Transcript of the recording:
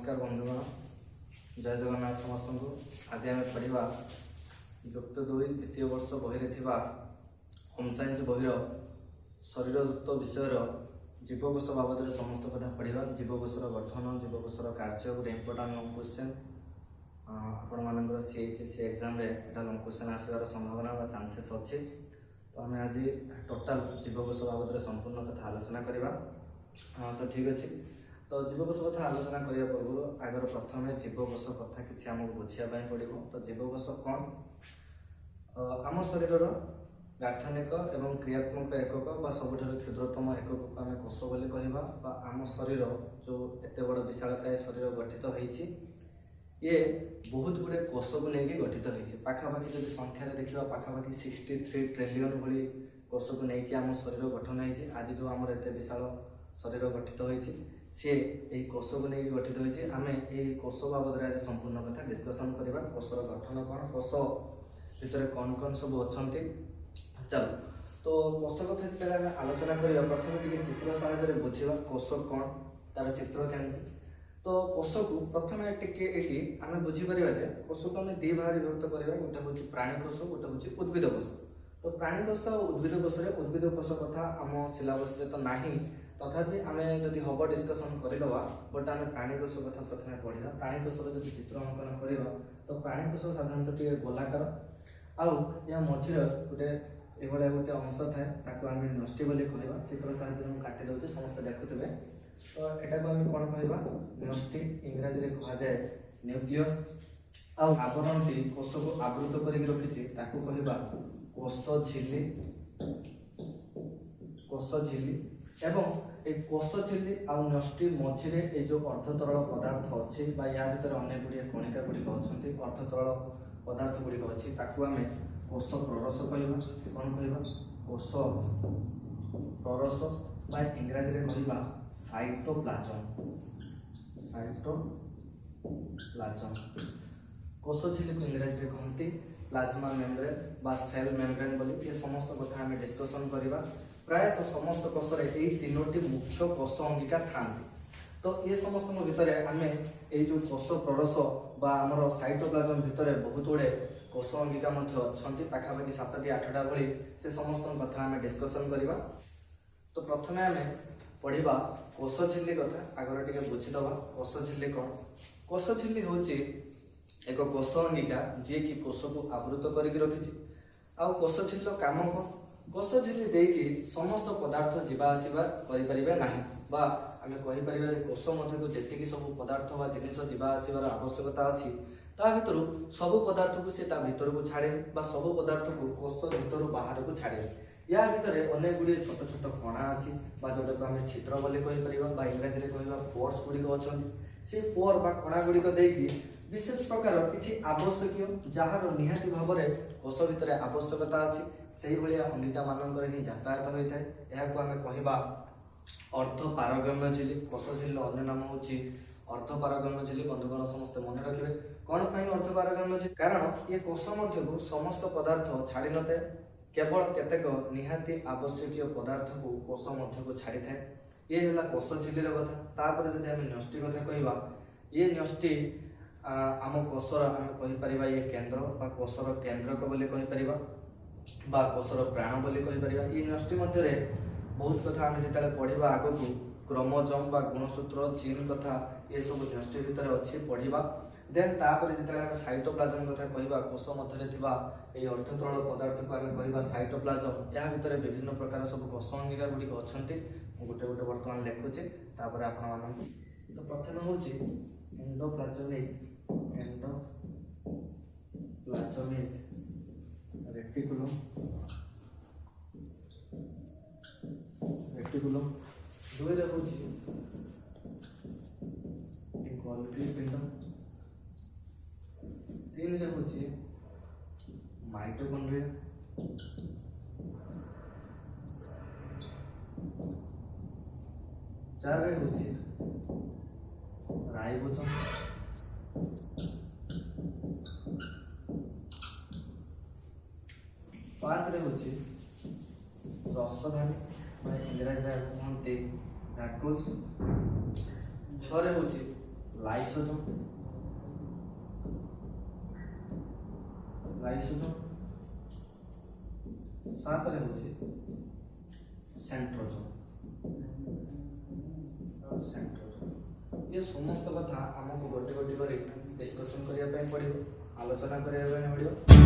नमस्कार बंधुगण जय जगन्नाथ समस्त को आज आम पढ़ा युक्त 2 द्वितीय वर्ष बही होम साइंस बही शरीरदत्त विषय जीवकोश बाबद समस्त कथा पढ़ा जीवकोशर गठन जीवकोशर कार्य गोटे इम्पोर्टाट लंग क्वेश्चन आपण मान सीएचएससी एग्जाम लंग क्वेश्चन आसबार संभावना चांसेस अच्छे। तो आम आज टोटाल जीवकोश बाबद संपूर्ण कथा आलोचना करवा। तो ठीक अच्छे। तो जीवकोश कथा आलोचना करने पूर्व आगर प्रथम जीवकोश कथा किसी आमको बुझापी पड़ो। तो जीवकोश कौन? आम शरीर गाठनिक एवं क्रियात्मक एकक सबुठ क्षुद्रतम एकक को आम कोश बोली कहवा। आम शरीर जो एत बड़ विशालकाय शरीर गठित होती ये बहुत गुड़े कोश को लेकिन गठित होती पाखापाखि जब संख्यार देखा पाखापाखि 63 ट्रिलियन भली कोश को लेकिन आम शरीर गठन होती। आज जो आम एत विशाल शरीर गठित होती सी यही कोश को लेकिन गठित होती। आम यही कोश बाबद आज संपूर्ण कथा डिस्कसन करवा। कोशर गठन कौन, कोश भितर कौन कौन सब अच्छा चलो। तो कोश कथा जो आलोचना करवा प्रथम टी चित्र साहाय्य बुझा कोश कौन तार चित्र केमती। तो कोश को प्रथम टी आम बुझीपर कोश को आम दी भाग विभक्त करवा। गोटे हूँ प्राणी कोश, गोटे हूँ उद्भिद कोश। तो प्राणी कोश और उद्भिद कोश उद्भिद कोश कथा आम सिलेबस तो ना तथापि आम जदि हम डिस्कसन करदे बट आम प्राणी कोश कथा प्रथम पढ़ा। प्राणी कोशर जो चित्र अंकन करवा तो प्राणी कोश साधारणतः टे गोलाकार आ मझीर गोटे एभलिया गोटे अंश थाए ताको आम नष्टि बोली कहवा। चित्र साहाय्य काटी दौचे समस्त देखुवे। तो यहाँ को आम कौन कहवा नष्टि इंग्राजी में कह जाए न्यूक्लियस। आवरण टी कोश को आवृत करके रखी कहवा कोश झिल्ली। कोश झिल्ली एवं एक कोश झिल्ली आ नष्टि मझीरे ये जो अर्धतरल पदार्थ अच्छी या भीतर अनेक गुड़िया कणिका गुड़िक अच्छा अर्धतरल पदार्थ गुड़िक अच्छी आम कोश प्ररस कहवा। कौन कहवा कोश प्ररस बा इंग्राजी में कहवा साइटोप्लाज्म। साइटोप्लाज्म कोश झिल्ली को इंग्राजी में कहती प्लाज्मा मेम्ब्रेन बा सेल मेम्ब्रेन बोली। ये समस्त कथा आम डिस्कसन करवा। प्रायतः समस्त कोशर यही 3टी मुख्य कोश अंगिका था। तो ये समस्त भितर आम जो कोश प्ररस बा आमर साइटोप्लाज्म भितर बहुत गुड़े कोश अंगिका अच्छा पाखापाखि 7टी 8टा भली से समस्त कथा आम डिस्कसन करवा। तो प्रथम आम पढ़ा कोश झिल्ली कथा आगर टे बुझीद। कोश झिल्ली कौन? कोश झिल्ली हूँ एक कोश अंगिका जी कि कोश को आवृत करके रखी। आ कोश झिल्ली काम कौन? कोश झिल्ली देकी समस्त पदार्थ जीवा आसवा करें ना बा आम कहीपर कोश मध्य जी सब पदार्थ बा जिनिस जीवा आसबार आवश्यकता अच्छी ता भर सबू पदार्थ को सी भर को छाड़े बा सबू पदार्थ को कोश भर बाहर को छाड़े। या भितर अनेक गुड़े छोट छोट कणा अच्छी जोटा को आम छिद्र बोली कहीपर इंग्राजी में कहवा पोर्स गुड़िक अच्छा से पोर बा कणा गुड़िक देकी विशेष प्रकार किसी आवश्यक जार निहाती भाव में कोश भितर आवश्यकता अच्छी से भाया अंगिका मानक ही यातायात होता है। यह आम कहवा अर्धपारगम्य झिल्ली। कोश झिल्ली अन्य नाम हूँ अर्धपारगम्य झिल्ली। बंधुगण समस्त मन रखिए कौन पर अर्धपारगम्य झिल्ली कारण ये कोश मध्य को समस्त पदार्थ छाड़ी न थाए केवल केतेक निहाती आवश्यक पदार्थ को कोश मध्य को छाड़ी थाए। ये है कोश झिल्लीर कथा। तापर जब आम नष्टि कथा कहवा ये नष्टि आम कोशर आम कहीपर ये केन्द्र बा कोशर केन्द्रक बोली कहीपर बा कोशर प्राण बोली कहीपर। ये नष्टि मध्य बहुत कथा आम जिते पढ़ा आग को क्रोमोजोम बा गुणसूत्र जीन कथा ये सब नष्टि भितर अच्छी पढ़ा। देन तापर जिते आम साइटोप्लाज्म कथा कहवा कोश मध्य ये अर्धतरल पदार्थ को आम कहवा साइटोप्लाज्म। या भितर विभिन्न प्रकार सब कोश अंगिका गुड़िक अच्छा गोटे गोटे बर्तमान लिखुचे तापर आपण तो प्रथम हूँ एंडोप्लाज्मिक रेटिकुलम। रेटिकुलम दुई हूँ गोल्गी पिंड। 3 हूँ माइटोकॉन्ड्रिया। 4 हूँ राइबोसोम। 5 हूँ रसधानी इंग्राजी कहते भैकुल्स। 6 हूँ लाइसोसोम लाइसोसोम 7 रे होची सेंट्रोसोम ये समस्त कथा आमको गोटे गोटे कर डिस्कसन करने पड़ो आलोचना करने पड़ो।